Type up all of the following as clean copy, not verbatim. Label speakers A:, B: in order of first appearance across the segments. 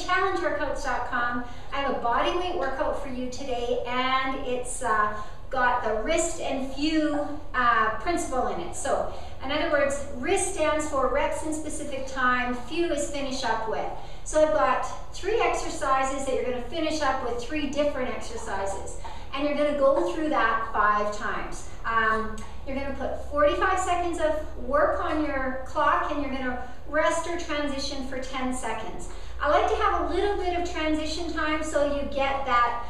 A: challengeworkouts.com. I have a bodyweight workout for you today, and it's got the RIST and FUW principle in it. So, in other words, RIST stands for reps in specific time, FUW is finish up with. So I've got 3 exercises that you're going to finish up with 3 different exercises. And you're going to go through that 5 times. You're going to put 45 seconds of work on your clock, and you're going to rest or transition for 10 seconds. I like to have a little bit of transition time so you get that,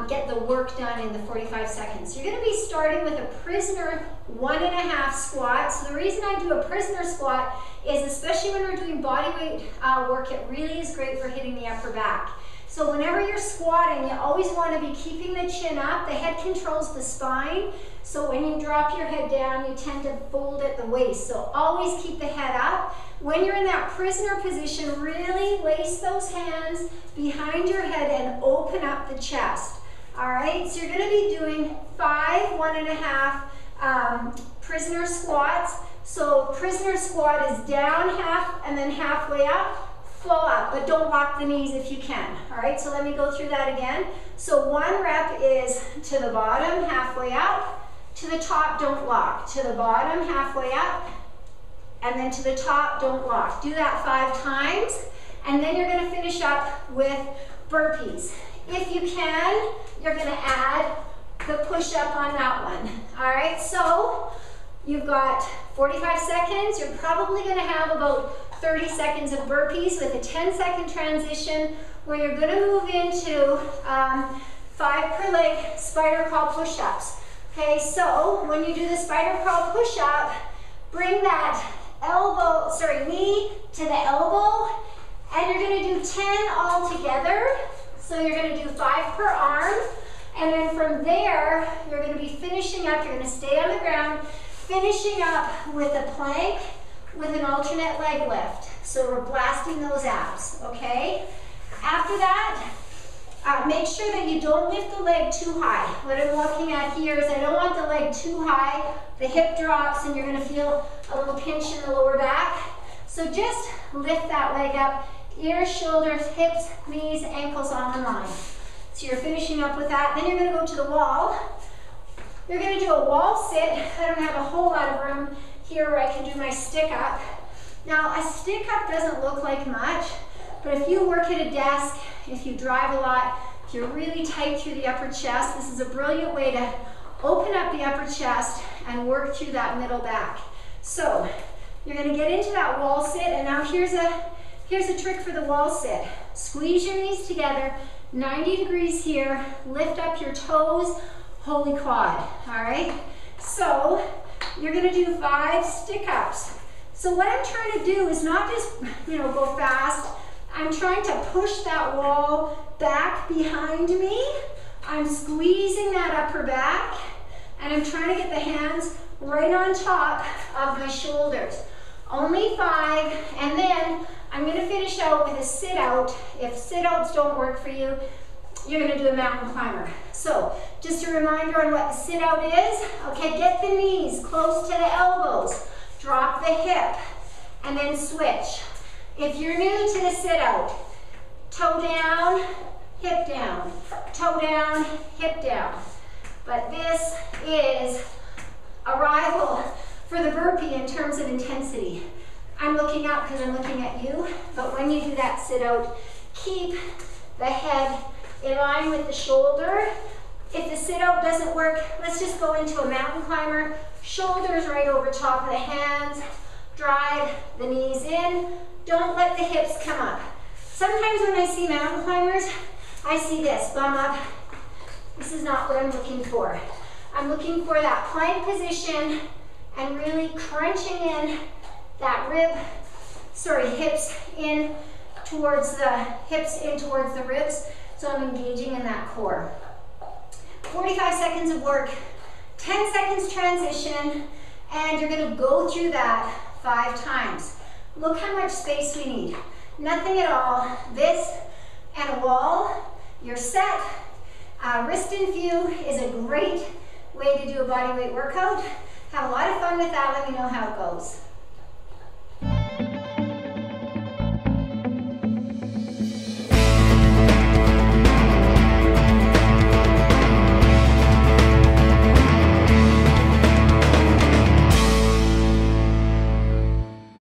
A: get the work done in the 45 seconds. You're going to be starting with a prisoner 1.5 squat. So the reason I do a prisoner squat is, especially when we're doing body weight work, it really is great for hitting the upper back. So whenever you're squatting, you always want to be keeping the chin up. The head controls the spine. So when you drop your head down, you tend to fold at the waist. So always keep the head up. When you're in that prisoner position, really lace those hands behind your head and open up the chest. All right, so you're going to be doing 5 1.5 prisoner squats. So prisoner squat is down half and then halfway up. Flow up, but don't lock the knees if you can. All right, so let me go through that again. So 1 rep is to the bottom, halfway up, to the top, don't lock. To the bottom, halfway up, and then to the top, don't lock. Do that 5 times, and then you're gonna finish up with burpees. If you can, you're gonna add the push-up on that one. All right, so you've got 45 seconds. You're probably gonna have about 30 seconds of burpees with a 10-second transition where you're going to move into 5 per leg spider crawl push-ups. Okay, so when you do the spider crawl push-up, bring that knee to the elbow, and you're going to do 10 all together. So you're going to do 5 per arm, and then from there, you're going to be finishing up. You're going to stay on the ground, finishing up with a plank with an alternate leg lift. So we're blasting those abs, okay? After that, make sure that you don't lift the leg too high. What I'm looking at here is I don't want the leg too high. The hip drops and you're gonna feel a little pinch in the lower back. So just lift that leg up, ears, shoulders, hips, knees, ankles all in line. So you're finishing up with that. Then you're gonna go to the wall. You're gonna do a wall sit. I don't have a whole lot of room here where I can do my stick up. Now, a stick up doesn't look like much, but if you work at a desk, if you drive a lot, if you're really tight through the upper chest, this is a brilliant way to open up the upper chest and work through that middle back. So, you're gonna get into that wall sit, and now here's a trick for the wall sit. Squeeze your knees together, 90 degrees here, lift up your toes, holy quad, all right? So, you're gonna do 5 stick-ups. So what I'm trying to do is not just, go fast. I'm trying to push that wall back behind me. I'm squeezing that upper back, and I'm trying to get the hands right on top of my shoulders. Only 5, and then I'm gonna finish out with a sit-out. If sit-outs don't work for you, you're gonna do a mountain climber. So, just a reminder on what the sit-out is. Okay, get the knees close to the elbows. Drop the hip, and then switch. If you're new to the sit-out, toe down, hip down. Toe down, hip down. But this is a rival for the burpee in terms of intensity. I'm looking up because I'm looking at you, but when you do that sit-out, keep the head in line with the shoulder. If the sit-out doesn't work, let's just go into a mountain climber. Shoulders right over top of the hands. Drive the knees in. Don't let the hips come up. Sometimes when I see mountain climbers, I see this, bum up. This is not what I'm looking for. I'm looking for that plank position and really crunching in that hips in towards the ribs. So I'm engaging in that core. 45 seconds of work, 10 seconds transition, and you're gonna go through that 5 times. Look how much space we need. Nothing at all. This and a wall, you're set. RIST and FUW is a great way to do a body weight workout. Have a lot of fun with that. Let me know how it goes.